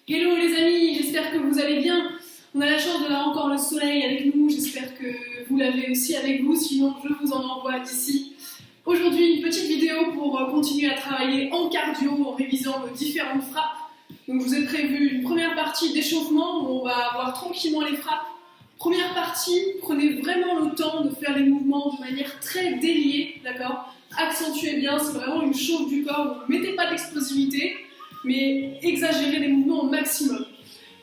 Hello les amis, j'espère que vous allez bien. On a la chance d'avoir encore le soleil avec nous, j'espère que vous l'avez aussi avec vous, sinon je vous en envoie d'ici. Aujourd'hui, une petite vidéo pour continuer à travailler en cardio en révisant nos différentes frappes. Donc je vous ai prévu une première partie d'échauffement où on va voir tranquillement les frappes. Première partie, prenez vraiment le temps de faire les mouvements de manière très déliée, d'accord? Accentuez bien, c'est vraiment une chauffe du corps, donc ne mettez pas d'explosivité, mais exagérez les mouvements au maximum.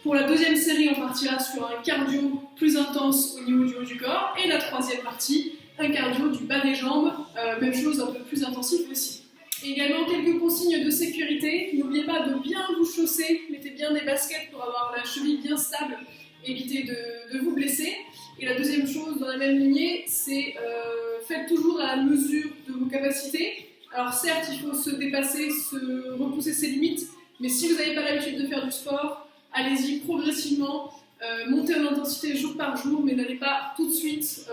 Pour la deuxième série, on partira sur un cardio plus intense au niveau du haut du corps, et la troisième partie, un cardio du bas des jambes, même chose un peu plus intensif aussi. Et également quelques consignes de sécurité, n'oubliez pas de bien vous chausser, mettez bien des baskets pour avoir la cheville bien stable, évitez de vous blesser. Et la deuxième chose dans la même lignée, c'est faites toujours à la mesure de vos capacités. Alors certes, il faut se dépasser, repousser ses limites, mais si vous n'avez pas l'habitude de faire du sport, allez-y progressivement, montez en intensité jour par jour, mais n'allez pas tout de suite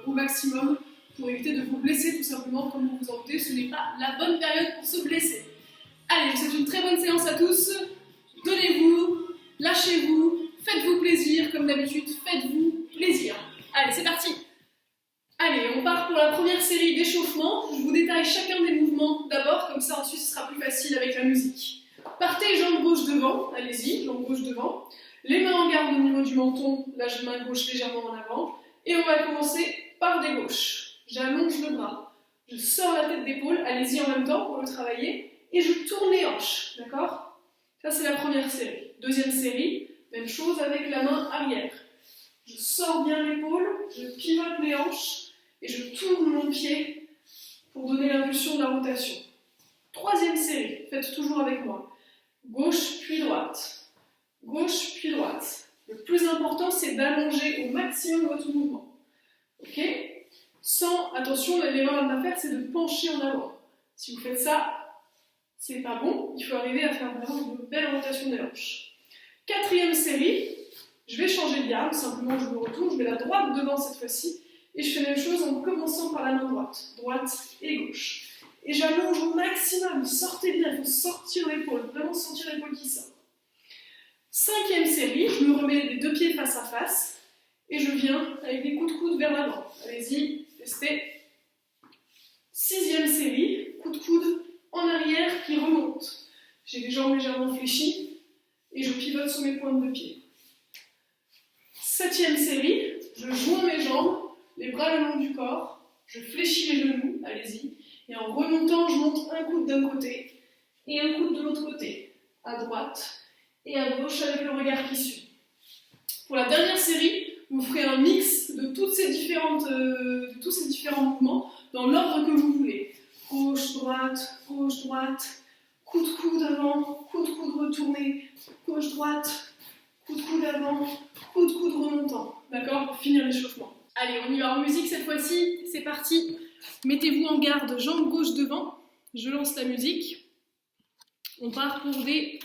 au maximum pour éviter de vous blesser tout simplement. Comme vous vous en doutez, ce n'est pas la bonne période pour se blesser. Allez, je vous souhaite une très bonne séance à tous. Donnez-vous, lâchez-vous, faites-vous plaisir comme d'habitude, faites-vous plaisir. Allez, c'est parti. Allez, on part pour la première série d'échauffement. Je vous détaille chacun des mouvements d'abord, comme ça ensuite ce sera plus facile avec la musique. Partez jambe gauche devant, allez-y, jambe gauche devant. Les mains en garde au niveau du menton, la main gauche légèrement en avant. Et on va commencer par des gauches. J'allonge le bras, je sors la tête d'épaule, allez-y en même temps pour le travailler. Et je tourne les hanches, d'accord? Ça c'est la première série. Deuxième série, même chose avec la main arrière. Je sors bien l'épaule, je pivote les hanches et je tourne mon pied pour donner l'impulsion de la rotation. Troisième série, faites toujours avec moi. Gauche puis droite. Gauche puis droite. Le plus important, c'est d'allonger au maximum votre mouvement. Ok? Sans, attention, l'erreur à ne pas faire, c'est de pencher en avant. Si vous faites ça, c'est pas bon. Il faut arriver à faire vraiment une belle rotation des hanches. Quatrième série, je vais changer de garde, simplement je me retourne, je mets la droite devant cette fois-ci, et je fais la même chose en commençant par la main droite et gauche. Et j'allonge au maximum, sortez bien, il faut sortir l'épaule, vraiment sentir l'épaule qui sort. Cinquième série, je me remets les deux pieds face à face, et je viens avec des coups de coude vers l'avant. Allez-y, testez. Sixième série, coup de coude en arrière qui remonte. J'ai les jambes légèrement fléchies, et je pivote sur mes pointes de pied. Septième série, je joins mes jambes, les bras le long du corps, je fléchis les genoux, allez-y, et en remontant, je monte un coude d'un côté et un coude de l'autre côté, à droite et à gauche avec le regard qui suit. Pour la dernière série, vous ferez un mix de tous ces différents mouvements dans l'ordre que vous voulez. Gauche, droite, coup de coude avant, coup de coude retourné, gauche, droite, coup de coude avant, coup de coude remontant, d'accord, pour finir l'échauffement. Allez, on y va en musique cette fois-ci, c'est parti. Mettez-vous en garde, jambe gauche devant, je lance la musique. On part pour des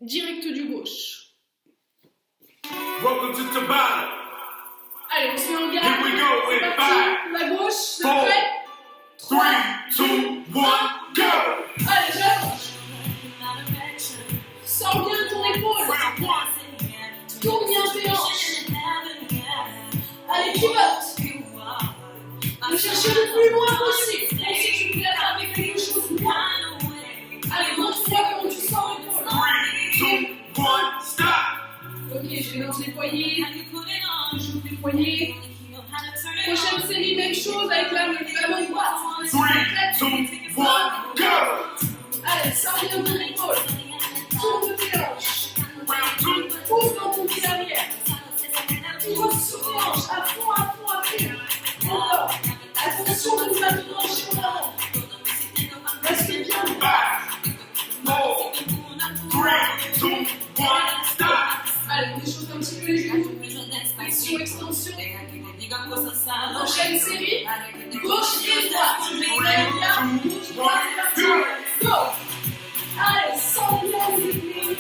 directs du gauche. Welcome to Tabata. Allez, on se met en garde, Here we go, c'est parti, la gauche, c'est prêt. 3, 2, 1, go! Allez, j'allonge. Sors bien ton épaule. Tourne bien tes hanches. Allez, pivote. Ne cherchez le plus loin possible. Et si tu voulais attraper quelque chose, allez, montre-moi comment tu sors l'épaule. 3, 2, 1, stop! Ok, je lance les poignets. Je joue les poignets. Prochaine série, même chose avec la main droite. 3, 2, 1, go! Allez, sors bien ton épaule. Tourne tes hanches. Pousse dans ton pied arrière. Pivote sur tes hanches. À fond. Encore. Attention de ne pas te pencher en avant. Restez bien. 5, 4, 3, 2, 1, stop! Allez, on déchauffe un petit peu les genoux. Extension. Prochaine série. Gauche et droite. Je vais bien. Gauche, droite, c'est parti. Go. Allez, sens bien les épaules.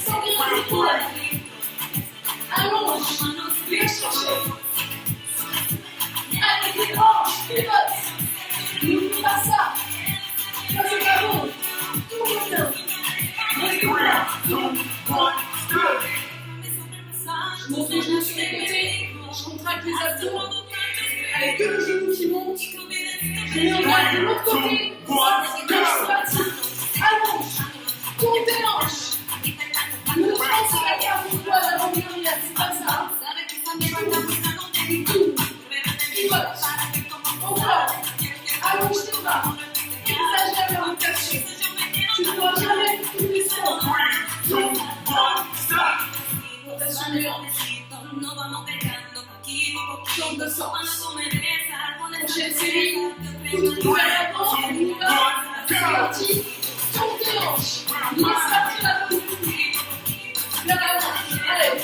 Sens bien les épaules. Allonge. Viens chercher. Allez, les hanches, pivote. N'oublie pas ça. Ça, c'est pas bon. Tourne bien. Reste bien. 3, 2, 1, le genou qui monte. Je mets en garde de l'autre côté. C'est parti. Allonge. Tourne tes hanches. Le ventre c'est la garde du poids d'avant derrière. C'est pas ça. Pivote. Encore. Allonge tes bras. Exagère la rotation. Tu ne dois jamais tout descendre. 3, 2, 1, stop. Rotation de hanche. Jambe de sens. Prochaine série. Tout le poids à l'avant. On y va. C'est parti. Tourne tes hanches. Laisse partir la posture. Vers l'avant. Allez.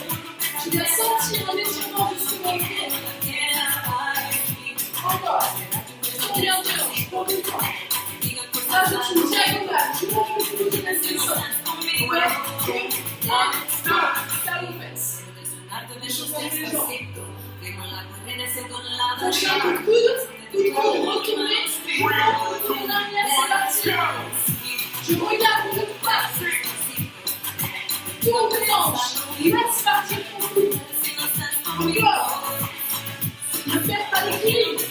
Tu dois sentir un étirement justement le pied. Encore. Tourne bien tes hanches. Pour le temps. Rajoute une diagonale. Tu montes le cou qui reste le sol. Ouais. 2, 1, stop. Table aux fesses. Échauffement des jambes. Prochain coup de coude. Coup de coude retourné. Tourne en arrière. C'est parti. Je regarde le face. Tourne tes hanches. Laisse partir ton coude. Encore. Ne perds pas l'équilibre.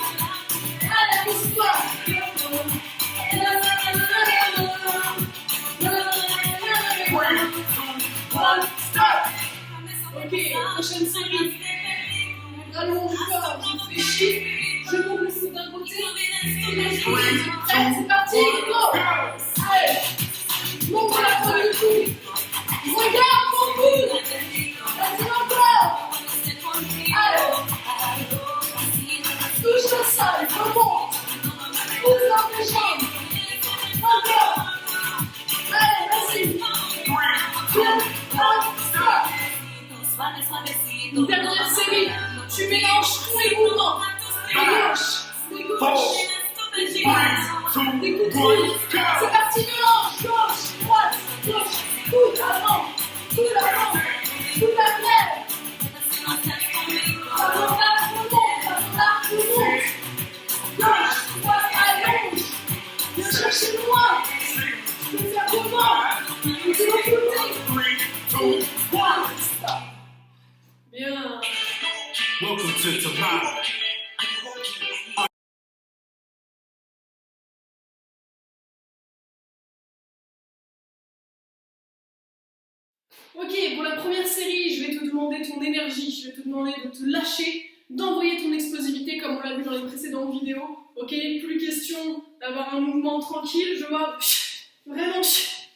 Allez, pousse-toi. Ok, prochaine série. Allonge le corps, je fléchis. Je monte le coude d'un côté. C'est parti, go. Allez, monte la pointe du coude. Regarde ton coude. Vas-y encore. Allez. Touche le sol, remonte. Pousse dans tes jambes. Encore. Allez, vas-y. 2, 1, stop. Une dernière série. Tu mélanges tous les mouvements. À gauche, des gauches, des droites, des coudes de coude. C'est parti, mélange. Gauche, droite, gauche, coude avant, coude avant, coude arrière. Avant l'arc remonte, avant l'arc remonte. Gauche, droite, allonge. Viens chercher loin. Je vais faire devant. Et de l'autre côté. 2, 1, stop. Bien. Welcome to tomorrow. Ok, pour la première série, je vais te demander ton énergie, je vais te demander de te lâcher, d'envoyer ton explosivité comme on l'a vu dans les précédentes vidéos. Ok, plus question d'avoir un mouvement tranquille, je vois vraiment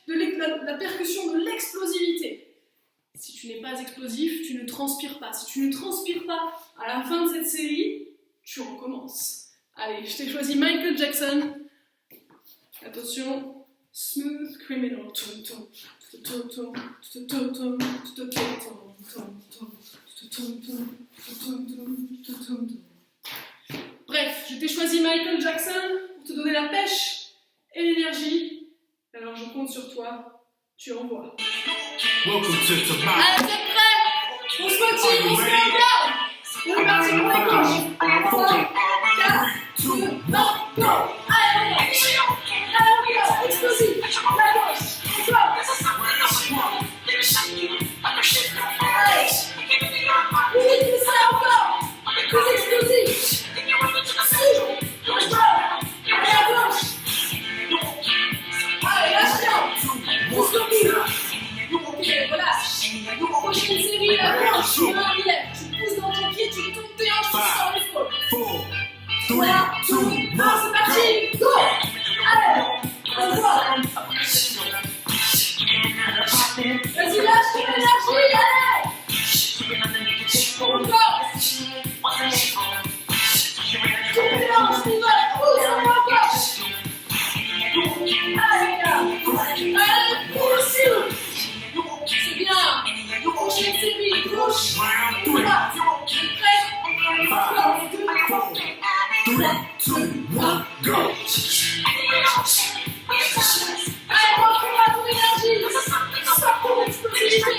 de la percussion, de l'explosivité. Si tu n'es pas explosif, tu ne transpires pas. Si tu ne transpires pas à la fin de cette série, tu recommences. Allez, je t'ai choisi Michael Jackson. Attention, Smooth Criminal. Bref, je t'ai choisi Michael Jackson pour te donner la pêche et l'énergie. Alors je compte sur toi, tu envoies. Welcome to tomorrow. Allez, vous êtes prêts? On se motive, on se met en garde. On est parti pour la gauche. 5, 4, 2, 1, go. Allez, on marche. Allez, on marche, explosif. La gauche, encore. Allez. Plus vite que ça, encore. Plus explosif. Encore. Allez, à gauche. Allez, lâche rien. Pousse le coude. Ok, relâche. Prochaine série, la planche, main arrière. Tu pousses dans ton pied, tu tournes tes hanches, tu sors l'épaule. 4, 3, 2, 1, Non, c'est parti, go. Allez, on voit. Vas-y, lâche ton énergie, allez. Encore. Tourne tes hanches, pivote, pousse en main gauche. Allez, les gars. Allez, pousse. C'est bien. Prochaine série, gauche, droite. Prêt? 3, 2, 1, go. Allez, retrouve ton énergie. Sors ton explosivité.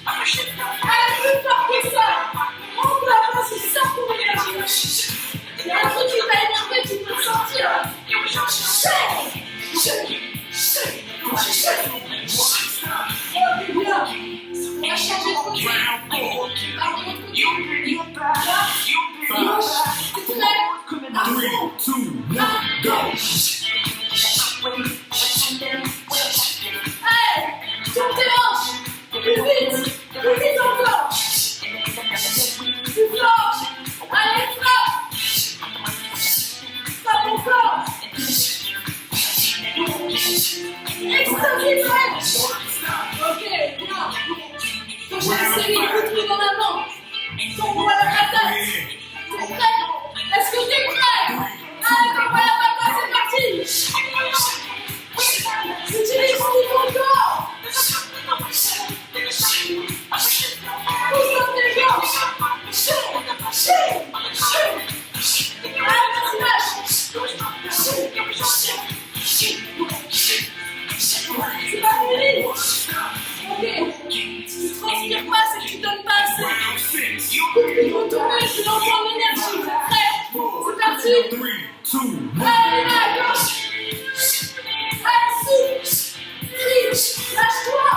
Allez, plus fort que ça. Monte la masse et sors ton énergie. Il y a un truc qui t'a énervé, tu peux le sortir. Oh, c'est bien. On va changer de côté. Alors, de l'autre côté. Explosif, ok, bien. Prochaine série, coup en avant. Tombe à la patate. T'es prêt? Est-ce que t'es prêt? Allez, tombe à la patate, c'est parti. Utilise tout ton corps. Pousse dans tes jambes. Allez, vas-y, lâche. C'est pas fini. Ok. Si tu transpires pas, c'est que tu donnes pas assez. Retournez, je lance en énergie. Prêt? C'est parti. Allez, là, à gauche. Allez, souffle. Crie. Lâche-toi.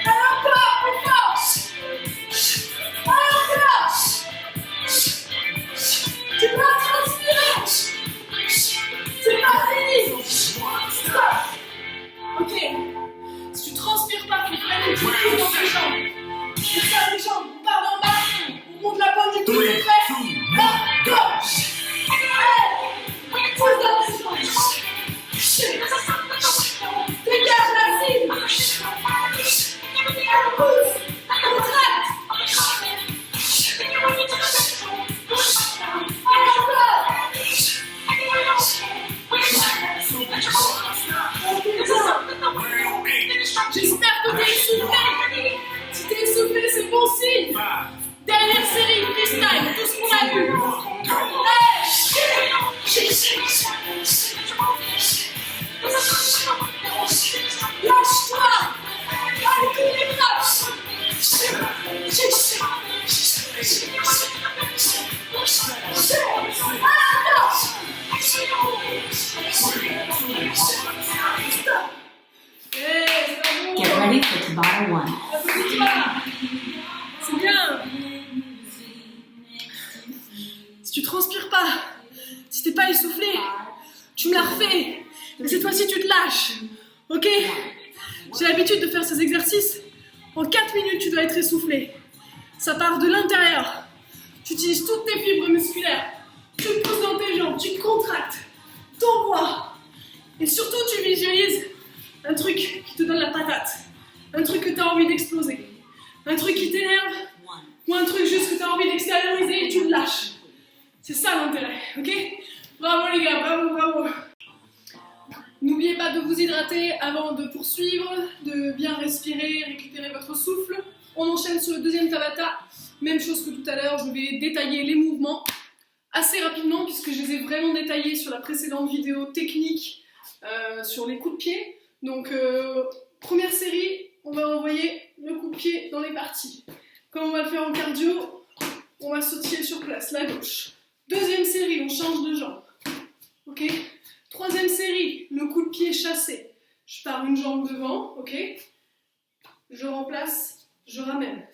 Allez, encore, plus fort. Allez, encore. Tu dois transpirer. C'est pas fini. Stop. Ok. Si tu transpires pas, tu fais une petite dans tes jambes. Tu serres les jambes, on part d'en bas. On monte la pointe du pied, c'est prêt. Là, gauche. Allez. Pousse dans tes jambes. Dégage la cible. Allez, pousse. Contracte. Allez, encore. J'espère que t'es essoufflé. Si t'es essoufflé, c'est bon signe. Dernière série, freestyle, tout ce qu'on a vu. Lâche-toi. Allez, tous les bras. Get ready for Tabata 1. C'est bien. Si tu transpires pas, si t'es pas essoufflé, tu me la refais. Mais cette fois-ci, tu te lâches. Ok? J'ai l'habitude de faire ces exercices. En 4 minutes, tu dois être essoufflé. Ça part de l'intérieur. Tu utilises toutes tes fibres musculaires. Tu te pousses dans tes jambes, tu te contractes. T'envoies. Et surtout, tu visualises un truc qui te donne la patate. Un truc que tu as envie d'exploser. Un truc qui t'énerve. Ou un truc juste que tu as envie d'extérioriser et tu le lâches. C'est ça l'intérêt, ok? Bravo les gars, bravo, bravo. N'oubliez pas de vous hydrater avant de poursuivre, de bien respirer, récupérer votre souffle. On enchaîne sur le deuxième Tabata. Même chose que tout à l'heure, je vais détailler les mouvements assez rapidement puisque je les ai vraiment détaillés sur la précédente vidéo technique sur les coups de pied. Donc, première série, on va envoyer le coup de pied dans les parties. Comme on va le faire en cardio, on va sautiller sur place, la gauche. Deuxième série, on change de jambe. Ok? Troisième série, le coup de pied chassé. Je pars une jambe devant, ok? Je remplace, je ramène.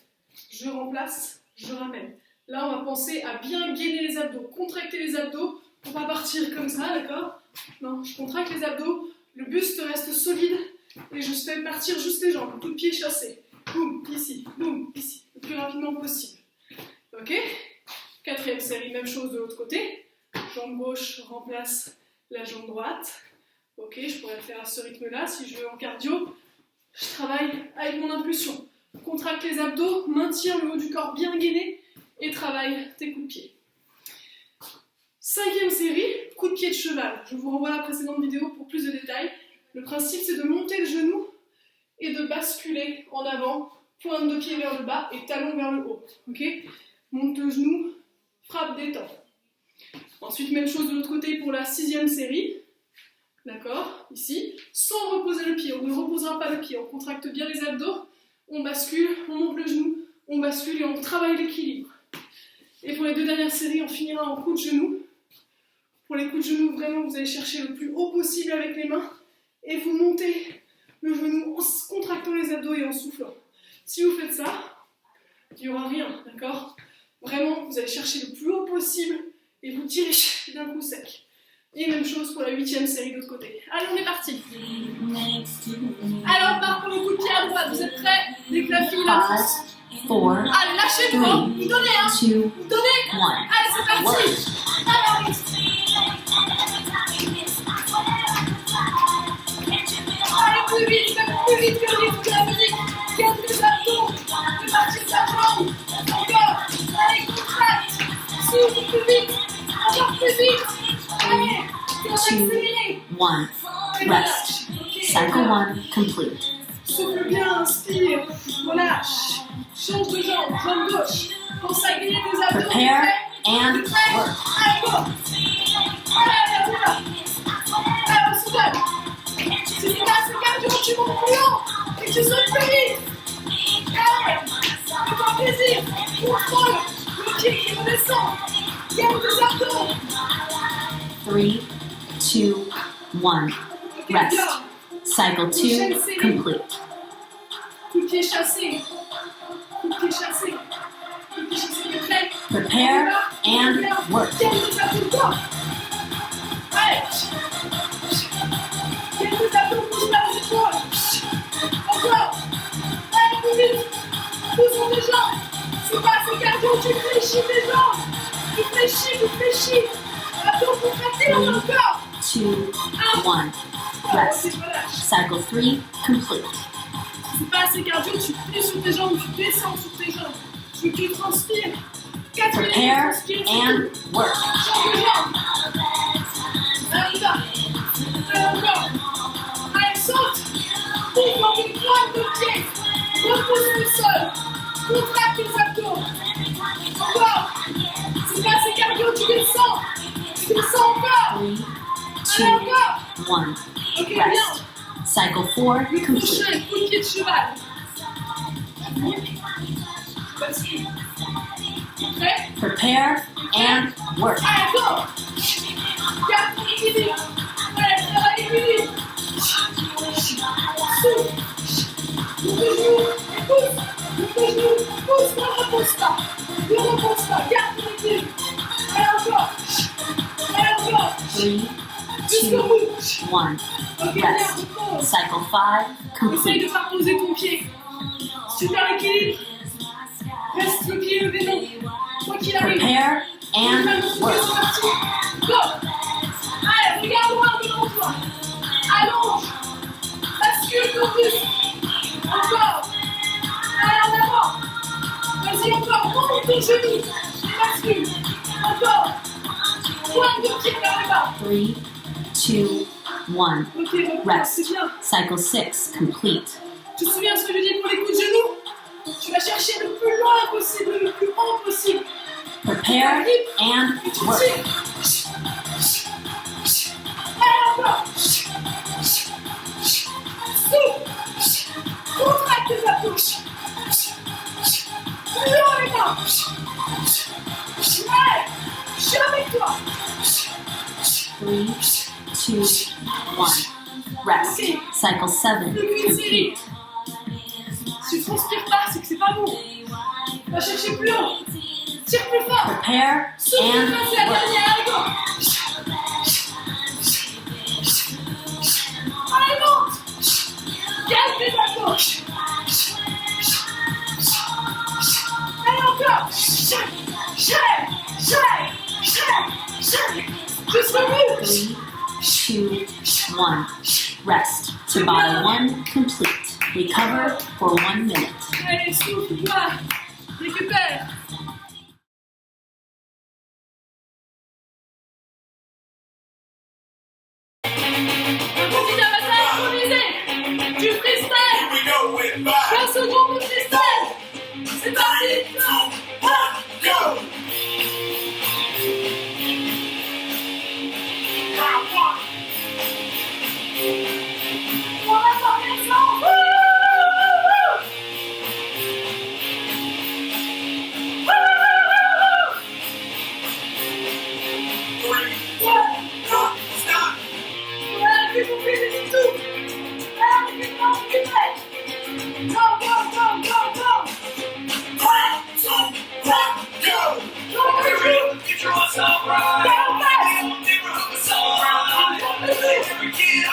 Je remplace, je ramène. Là, on va penser à bien gainer les abdos, contracter les abdos pour pas partir comme ça, d'accord? Non, je contracte les abdos, le buste reste solide et je fais partir juste les jambes, coup de pied chassé. Boum, ici, le plus rapidement possible. Ok? Quatrième série, même chose de l'autre côté. Jambe gauche remplace la jambe droite. Ok, je pourrais le faire à ce rythme-là. Si je veux en cardio, je travaille avec mon impulsion. Contracte les abdos, maintiens le haut du corps bien gainé et travaille tes coups de pied. Cinquième série, coup de pied de cheval. Je vous renvoie à la précédente vidéo pour plus de détails. Le principe, c'est de monter le genou et de basculer en avant, pointe de pied vers le bas et talon vers le haut. Ok? Monte le genou, frappe, détend. Ensuite, même chose de l'autre côté pour la sixième série. D'accord? Ici, sans reposer le pied. On ne reposera pas le pied. On contracte bien les abdos. On bascule, on monte le genou, on bascule et on travaille l'équilibre. Et pour les deux dernières séries, on finira en coup de genou. Pour les coups de genou, vraiment, vous allez chercher le plus haut possible avec les mains et vous montez le genou en contractant les abdos et en soufflant. Si vous faites ça, il n'y aura rien, d'accord? Vraiment, vous allez chercher le plus haut possible et vous tirez d'un coup sec. Et même chose pour la huitième série de l'autre côté. Allez, on est parti. Alors, on part pour le coup de pied à droite. Vous êtes prêts? Dès que la fille la pousse. Allez, lâchez le vent. Vous donnez, hein? Vous donnez. Allez, c'est parti. Alors, plus vite que le rythme de la musique. Quelques abdos, de marcher sa jambe. Encore, allez, contracte. Souffle plus vite, encore plus vite. Allez, on va accélérer. 1. Rest. Cycle 1 complete. Souffle bien, inspire, relâche. Change de jambe, jambe gauche. Pense à griller tes abdos. Prepare and T'es prêt? work. Allez, go. Allez, on y va. Allez, on se donne. Si tu passes le cardio, tu montes plus haut et tu sautes plus vite. Allez, fais-toi plaisir. Contrôle le pied qui redescend. Garde tes abdos. 3, 2, 1. Rest. Cycle 2 complete. Coup de pied chassé. Coup de pied chassé. Coup de pied chassé, t'es prêt? Prepare and work. Garde tes abdos, go. Allez. Garde tes abdos, pousse vers les épaules. Encore. Allez, plus vite. Pousse sur tes jambes. C'est pas assez cardio, tu fléchis tes jambes. Tu fléchis. Abdos contractés dans ton corps. 2, 1. Rest. Relâche. Cycle 3 complete. C'est pas assez cardio, tu plies sur tes jambes, tu descends sur tes jambes. Je veux que tu transpires. 4 minutes, Prepare transpire. and work. Change de jambe. Allez, on y va. Allez, encore. Allez, saute. Ouvre dans une pointe de pied. Repousse le sol. Contracte tes abdos. Encore. C'est pas assez cardio, tu descends. Tu descends encore. 3, Allez, 2, encore. 1. Ok, bien. Rest. Cycle 4 Le complete. prochain, coup de pied de cheval. Vas-y. Prêt? Prepare and work. Allez, go! Garde ton équilibre. Allez, travaille l'équilibre. Souffle. Ouvre le genou et pousse. Ouvre le genou, pousse, ne repousse pas. Ne repousse pas, garde ton équilibre. Allez, encore. Allez, encore. 3, Jusqu'au 2, bout. 1. Ok, bien, Rest. repose. Cycle 5 Essaye complete. de ne pas poser ton pied. Super équilibre. Reste le pied levé, non. Quoi qu'il arrive. Prepare and work. Go! Allez, regarde loin devant toi. Allonge. Bascule ton buste. Encore. Allez, en avant. Vas-y, encore. Monte ton genou. Et bascule. Encore. Pointe de pied vers le bas. 3, 2, 1. Ok, reprends, c'est bien. Cycle 6 complete. Tu te souviens ce que je dis pour les coups de genoux? Tu vas chercher le plus loin possible, le plus haut possible. Prepare and Et tu work. tires. Allez, encore. Souffle. Contracte tes abdos. Plus haut les mains. Allez, je suis avec toi. 3, 2, 1. Rest. Cycle 7 Depuis une série. complete. Si tu transpires pas, c'est que c'est pas bon. Va chercher plus haut. Tire plus fort. Prepare Souffle, and c'est la work. dernière. Allez, go. Allez, monte. Garde tes abdos. Allez, encore. Jusqu'au bout. 3, 2, 1. Rest. Tabata 1 complete. Recover for 1 minute. Allez, souffle-toi. Récupère. On continue à bataille improvisée. Du freestyle. Here we go with 5, 20 secondes de freestyle. C'est parti. 2, 1, go! Round 1. On va former ensemble. Stop! Voilà, fais ton plaisir, c'est tout. Allez, on est prêt, on est prêt. Go, go, go, go, go. 3, 2, 1, go! Go, Get your ass up right. go, fast. Neighborhood was all right. Go, go, go. Get